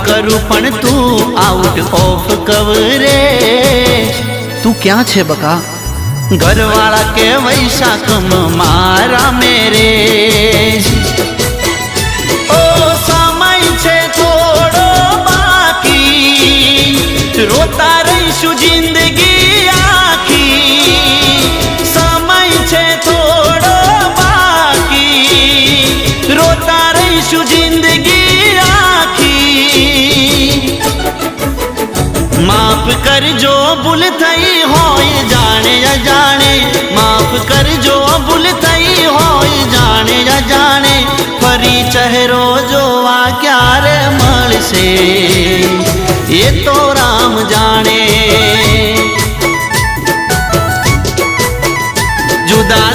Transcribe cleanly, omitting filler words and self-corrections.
करूं पण तू आउट ऑफ कवरेज। तू क्या छे बका? घरवाला के वैशाखम मारा मेरे। ओ समय छे थोड़ो बाकी, रोता रहीशु जिंदगी आखी। समय छे थोड़ो बाकी, रोता रहीशु जिंदगी आखी। माफ कर जो भूल थई होय जाने अजाणे, माफ कर जो भूल थई होय जाने अजाणे। फरी चेहरो जोवा क्यारे मळशे ये तो राम जाने। जुदा